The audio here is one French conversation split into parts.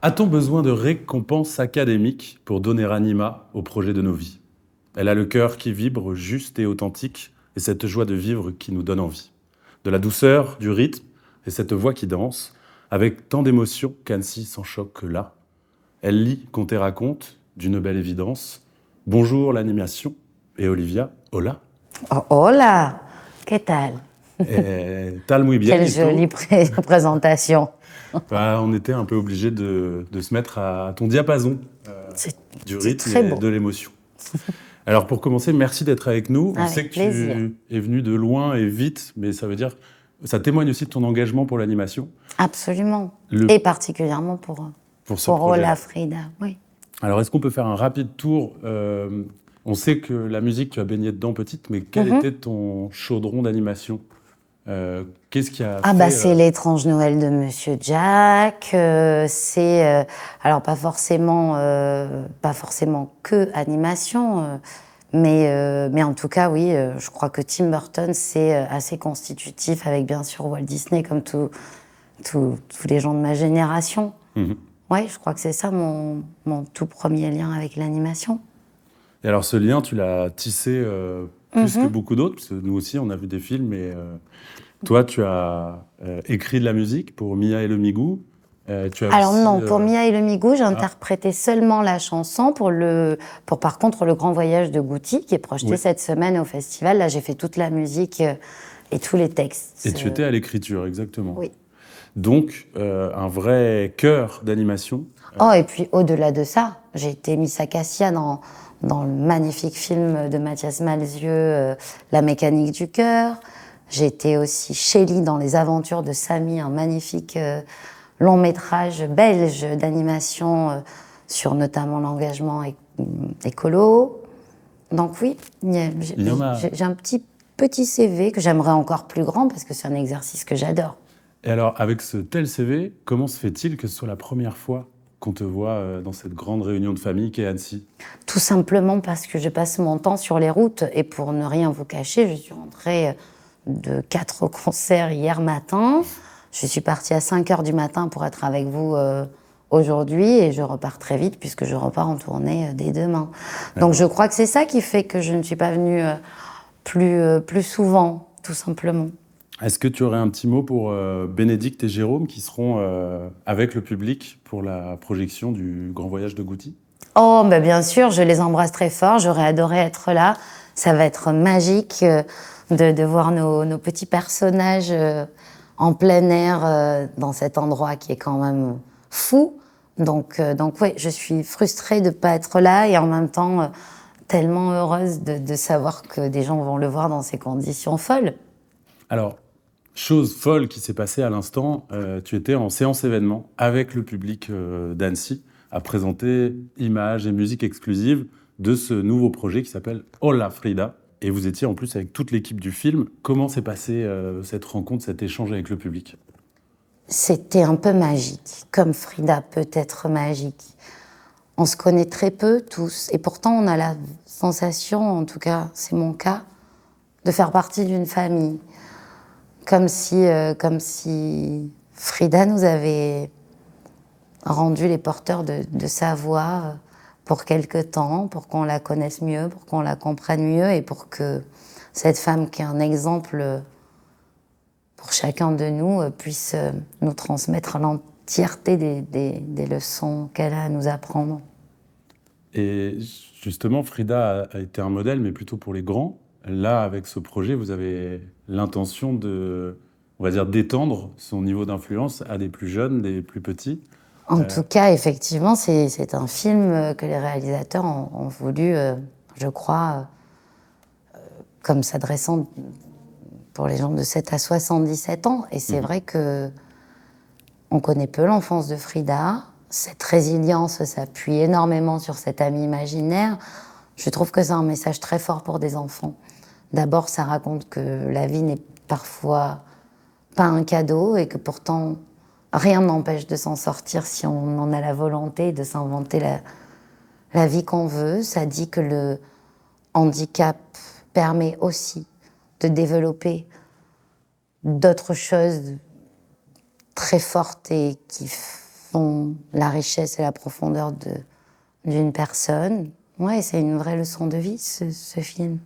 A-t-on besoin de récompenses académiques pour donner anima au projet de nos vies? Elle a le cœur qui vibre, juste et authentique, et cette joie de vivre qui nous donne envie. De la douceur, du rythme, et cette voix qui danse, avec tant d'émotions qu'Annecy s'en choque que là. Elle lit, conte et raconte, d'une belle évidence. Bonjour l'animation, et Olivia, hola. Oh, hola, ¿qué tal? Tal muy bien, Quelle y tú? jolie présentation. On était un peu obligés de se mettre à ton diapason C'est du c'est rythme très et beau. de l'émotion. Alors pour commencer, merci d'être avec nous. On sait Avec que plaisir. tu es venu de loin et vite, mais ça veut dire, ça témoigne aussi de ton engagement pour l'animation, Absolument. Le- Et particulièrement pour ce pour projet. Ola Frida. Oui. Alors est-ce qu'on peut faire un rapide tour On sait que la musique, tu as baigné dedans petite, mais quel était ton chaudron d'animation Qu'est-ce qui a Ah fait bah c'est l'étrange Noël de Monsieur Jack. C'est alors pas forcément que animation, mais en tout cas oui, je crois que Tim Burton c'est assez constitutif avec bien sûr Walt Disney comme tous les gens de ma génération. Mhm. Ouais, je crois que c'est ça mon tout premier lien avec l'animation. Et alors ce lien, tu l'as tissé plus que beaucoup d'autres, parce que nous aussi, on a vu des films, et toi, tu as écrit de la musique pour Mia et le Migou. Tu as Alors aussi, non, pour Mia et le Migou, j'ai interprété seulement la chanson. Pour par contre le Grand Voyage de Goutti, qui est projeté Oui. cette semaine au festival, là j'ai fait toute la musique et tous les textes. Et tu étais à l'écriture, exactement. Oui. Donc, un vrai cœur d'animation. Oh, et puis au-delà de ça, j'ai été Miss Acacia dans le magnifique film de Mathias Malzieu, La mécanique du cœur. J'ai été aussi Shelly dans Les aventures de Samy, un magnifique long métrage belge d'animation sur notamment l'engagement écolo. Donc oui, Il y en a. j'ai un petit CV que j'aimerais encore plus grand parce que c'est un exercice que j'adore. Et alors, avec ce tel CV, comment se fait-il que ce soit la première fois qu'on te voit dans cette grande réunion de famille qu'est Annecy? Tout simplement parce que je passe mon temps sur les routes et pour ne rien vous cacher, je suis rentrée de 4 concerts hier matin. Je suis partie à 5h du matin pour être avec vous aujourd'hui et je repars très vite puisque je repars en tournée dès demain. Donc je crois que c'est ça qui fait que je ne suis pas venue plus souvent, tout simplement. Est-ce que tu aurais un petit mot pour Bénédicte et Jérôme qui seront avec le public pour la projection du Grand Voyage de Goutti? Oh, bah bien sûr, je les embrasse très fort. J'aurais adoré être là. Ça va être magique de voir nos petits personnages en plein air dans cet endroit qui est quand même fou. Donc ouais, je suis frustrée de ne pas être là et en même temps tellement heureuse de savoir que des gens vont le voir dans ces conditions folles. Alors, chose folle qui s'est passée à l'instant, tu étais en séance événement avec le public d'Annecy à présenter images et musique exclusives de ce nouveau projet qui s'appelle Hola Frida. Et vous étiez en plus avec toute l'équipe du film. Comment s'est passée cette rencontre, cet échange avec le public? C'était un peu magique, comme Frida peut être magique. On se connaît très peu tous, et pourtant on a la sensation, en tout cas c'est mon cas, de faire partie d'une famille. Comme si Frida nous avait rendu les porteurs de sa voix pour quelque temps, pour qu'on la connaisse mieux, pour qu'on la comprenne mieux, et pour que cette femme qui est un exemple pour chacun de nous puisse nous transmettre l'entièreté des leçons qu'elle a à nous apprendre. Et justement, Frida a été un modèle, mais plutôt pour les grands. Là, avec ce projet, vous avez l'intention de, on va dire, d'étendre son niveau d'influence à des plus jeunes, des plus petits. En tout cas, effectivement, c'est un film que les réalisateurs ont voulu, je crois, comme s'adressant pour les gens de 7 à 77 ans. Et c'est vrai que on connaît peu l'enfance de Frida. Cette résilience s'appuie énormément sur cet ami imaginaire. Je trouve que c'est un message très fort pour des enfants. D'abord, ça raconte que la vie n'est parfois pas un cadeau et que pourtant rien n'empêche de s'en sortir si on en a la volonté, de s'inventer la vie qu'on veut. Ça dit que le handicap permet aussi de développer d'autres choses très fortes et qui font la richesse et la profondeur d'une personne. Ouais, c'est une vraie leçon de vie, ce film.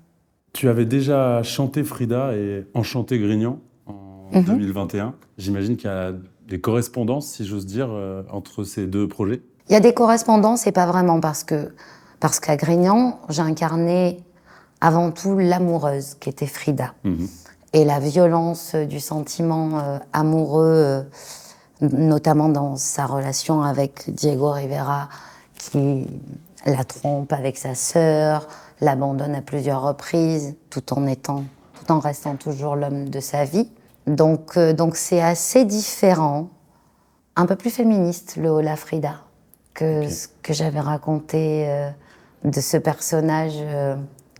Tu avais déjà chanté Frida et enchanté Grignan en 2021. J'imagine qu'il y a des correspondances, si j'ose dire, entre ces deux projets. Il y a des correspondances et pas vraiment parce qu'à Grignan, j'ai incarné avant tout l'amoureuse qui était Frida. Et la violence du sentiment amoureux, notamment dans sa relation avec Diego Rivera, qui la trompe avec sa sœur, l'abandonne à plusieurs reprises, tout en restant toujours l'homme de sa vie. Donc c'est assez différent, un peu plus féministe, le Hola Frida, que ce que j'avais raconté de ce personnage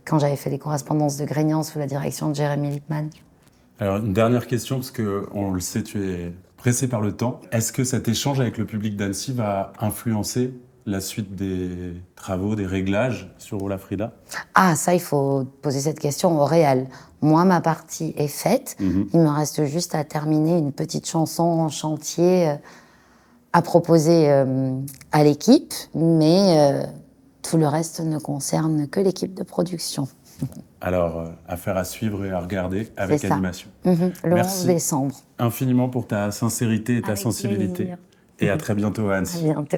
quand j'avais fait les correspondances de Grignan sous la direction de Jérémy Lippmann. Alors, une dernière question, parce qu'on le sait, tu es pressé par le temps. Est-ce que cet échange avec le public d'Annecy va influencer la suite des travaux, des réglages sur Hola Frida? Ah, ça, il faut poser cette question au réel. Moi, ma partie est faite. Il me reste juste à terminer une petite chanson en chantier à proposer à l'équipe, mais tout le reste ne concerne que l'équipe de production. Alors, affaire à suivre et à regarder avec animation. Le Merci 11 décembre. infiniment pour ta sincérité et ta sensibilité. Plaisir. Et à très bientôt à Annecy. À bientôt.